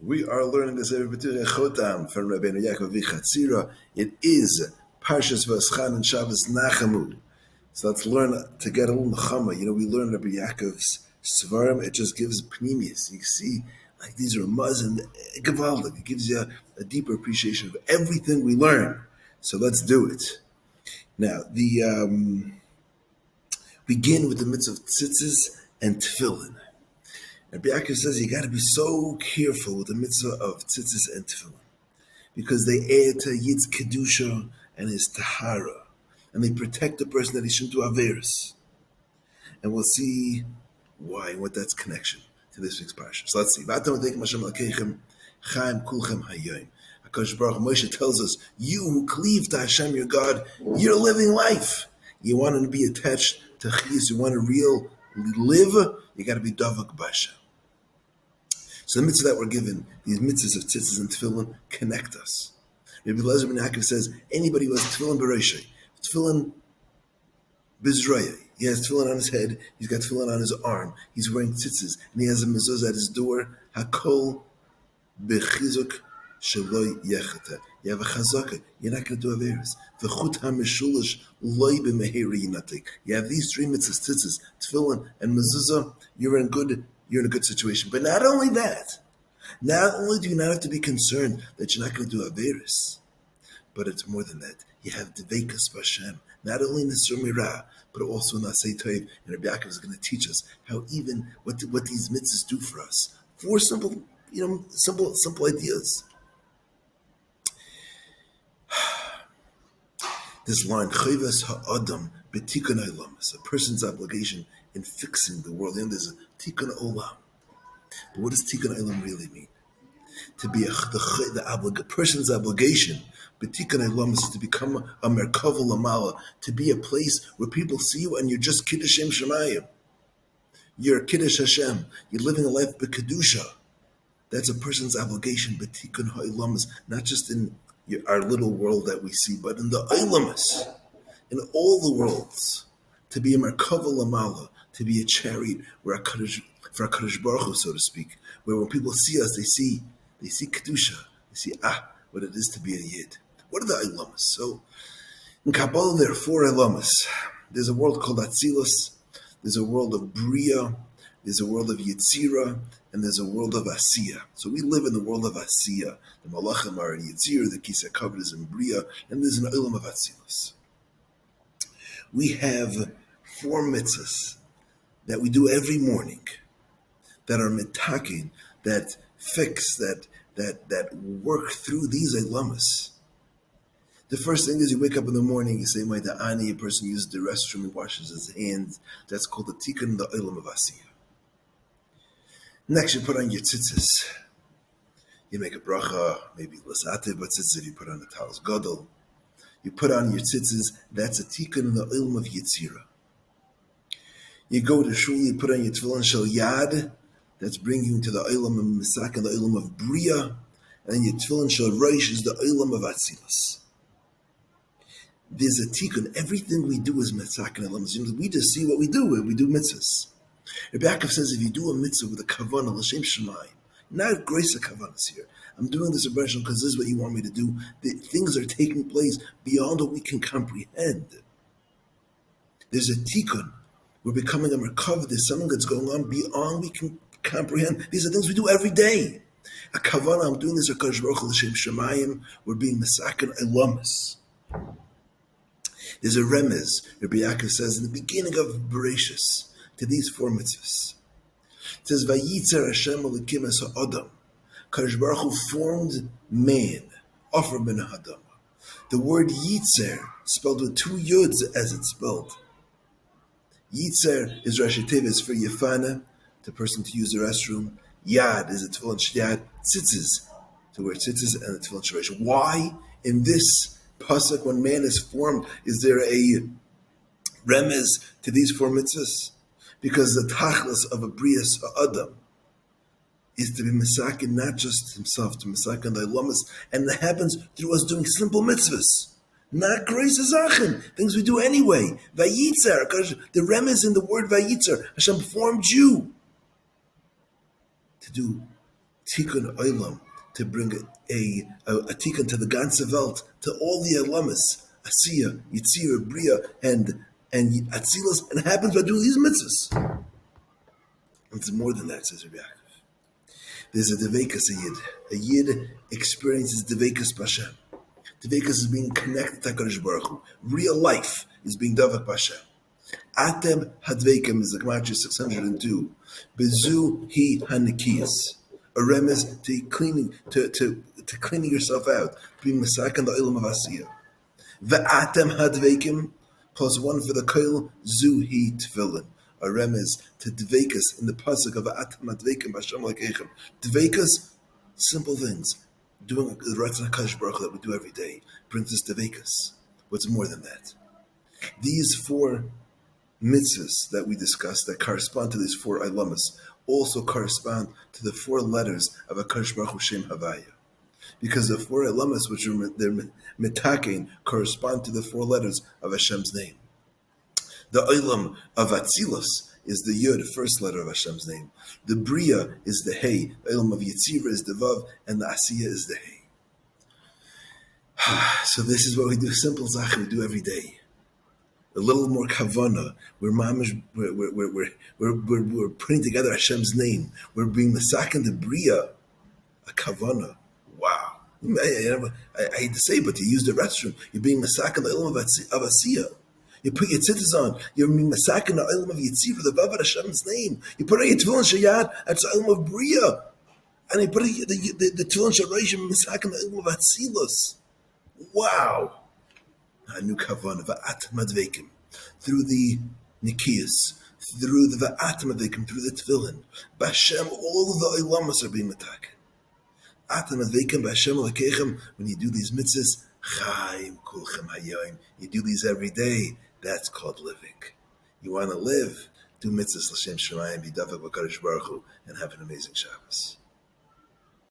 We are learning this every Pituchei Chotam from Rabbeinu Yaakov Vichatzira. It is Pashas Vaeschanan Shabbos Nachamu. So let's learn to get a little nechama. We learn Rabbi Yaakov's svarim. It just gives pneumius. You see, like these are muz and gevaldik. It gives you a deeper appreciation of everything we learn. So let's do it. Now, begin with the mitzvah of tzitzis and tefillin. Rabbi Yaakov says you got to be so careful with the mitzvah of tzitzis and tefillin because they add to Yid's kedusha and his tahara, and they protect the person that he shouldn't do averis. And we'll see why and what that's connection to this week's parsha. So let's see. HaKadosh Baruch Moshe tells us, you who cleave to Hashem your God, you're living life. You want to be attached to Chiyus, you want to real live, you got to be Davak Basha. So the mitzvah that we're given, these mitzvahs of tzitzis and tefillin, connect us. Rabbi Elazar ben Yaakov says, anybody who has tefillin b'reishai, tefillin b'zraya, he has tefillin on his head, he's got tefillin on his arm, he's wearing tzitzis, and he has a mezuzah at his door, hakol b'chizuk sheloi yechata. You have a chazaka, you're not going to do averis. V'chutam mishulish loy b'meheri yinatik. You have these three mitzvahs, tzitzis, tefillin, and mezuzah, you're in a good situation. But not only that, not only do you not have to be concerned that you're not going to do averis, but it's more than that. You have devekas b'Hashem, not only in the Surmirah, but also in Asay Toiv. And Rabbi Yaakov is going to teach us how even what these mitzvahs do for us. Four simple ideas. This line, Chayvas ha'adam b'tikun olamas, a person's obligation in fixing the world. There's a tikun olam. But what does tikun olam really mean? To be the person's obligation, b'tikun olamas, is to become a merkava lamala, to be a place where people see you and you're just kiddush Shem Shemayim. You're kiddush Hashem. You're living a life b'kedusha. That's a person's obligation, b'tikun olamas, not just in our little world that we see, but in the olamas, in all the worlds, to be a merkava lamala, to be a chariot for a Kadosh Baruch Hu, so to speak, where when people see us, they see kedusha, they see what it is to be a yid. What are the olamas? So in Kabbalah there are four olamas. There's a world called Atzilus, there's a world of Bria, there's a world of Yetzira, and there's a world of Asiya. So we live in the world of Asiya. The Malachim are in Yetzira, the Kisei Kavod is in Bria, and there's an olam of Atzilus. We have four mitzvahs that we do every morning that are mitakin, that fix, that work through these olamas. The first thing is you wake up in the morning, you say, my da'ani, a person uses the restroom, he washes his hands. That's called the tikkun, the olam of Asiya. Next, you put on your tzitzis. You make a bracha, maybe lasate, but tzitzis, you put on the talis gadol. You put on your tzitzis, that's a tikkun in the olam of Yetzira. You go to shul, you put on your tefillin shel yad, that's bringing you to the olam of misak and the olam of bria, and then your tefillin shel rosh is the olam of atzilus. There's a tikkun. Everything we do is mitzvah and olam. We just see what we do when we do mitzvahs. Rabbi Yaakov says if you do a mitzvah with a kavanah l'shem shemayim, not grace of kavanas here. I'm doing this impression because this is what you want me to do. The things are taking place beyond what we can comprehend. There's a tikkun. We're becoming a merkava. There's something that's going on beyond we can comprehend. These are things we do every day. A kavanah, I'm doing this HaKadosh Baruch Hu l'shem shemayim. We're being mesaken elamas. There's a remez. Rabbi Yaakov says in the beginning of Bereshis to these four mitzvahs. It says, Vayitzer Hashem Elokim es ha'adam. Kadosh Baruch Hu formed man, Offer ben Hadam. The word Yitzer, spelled with two yuds as it's spelled. Yitzer is Rashi Tevis for Yefana, the person to use the restroom. Yad is a tefillin shyad. Tzitzis, to wear tzitzis, and a tefillin shresh. Why in this pasuk, when man is formed, is there a remez to these four mitzvahs? Because the tachlis of a brias ha'adam is to be misakin not just himself, to misakin the ilamas, and that happens through us doing simple mitzvahs, not grace azachin, things we do anyway. Vayitzer, the remez in the word vayitzer, Hashem formed you to do tikkun olam, to bring a tikkun to the ganze Welt, to all the alamas, Asiya, Yitzira, Bria, and Atzilas, and it happens by doing these mitzvahs. And it's more than that, says Rabbi Yaakov. There's a devekas a yid. A yid experiences devekas b'Hashem. Devekas is being connected to HaKadosh Baruch Hu. Real life is being davak b'Hashem. Atem hadvekim is the Gematria 602. Bezu hi hanikiyas. A remez to cleaning to cleaning yourself out, being masak and the olam of Asiya. Ve'atem hadvekim plus one for the koil zu hi tefillin. A remez to dvekas in the pasuk of Atem hadvekim b'Hashem lekechem. Dvekas, simple things. Doing the Ratzon HaKadosh Baruch Hu that we do every day brings us dvekas. What's more than that? These four mitzvos that we discussed that correspond to these four ilamas also correspond to the four letters of HaKadosh Baruch Hu Shem Havaya. Because the four ilamas which are mitakein correspond to the four letters of Hashem's name. The ilam of Atzilus is the Yud, first letter of Hashem's name. The Bria is the Hey. The ilam of Yitzira is the Vav, and the Asiya is the Hey. So this is what we do, simple zach we do every day. A little more kavana. We're putting together Hashem's name. We're being masakin the Bria, a kavana. Wow. I hate to say, but you use the restroom. You're being masakin the ilam of Asiya. You put your tzitzis on. You're being masakin the ilam of Yitzira, the Vav of Hashem's name. You put on your tefillin shayad. That's the ilam of Bria. And you put the tefillin sharayish and masakin the ilam of Atzilus. Wow. A new kavanah, va'atem advekim, through the nikiyas, through the va'atem advekim, through the tefillin. B'Hashem, all of the ilamas are being mataken. Atem advekim b'Hashem lekechem, when you do these mitzvahs, chaim kulchem hayayim, you do these every day, that's called living. You want to live, do mitzvahs l'shem shemayim, be davak b'kadosh baruch hu, and have an amazing Shabbos.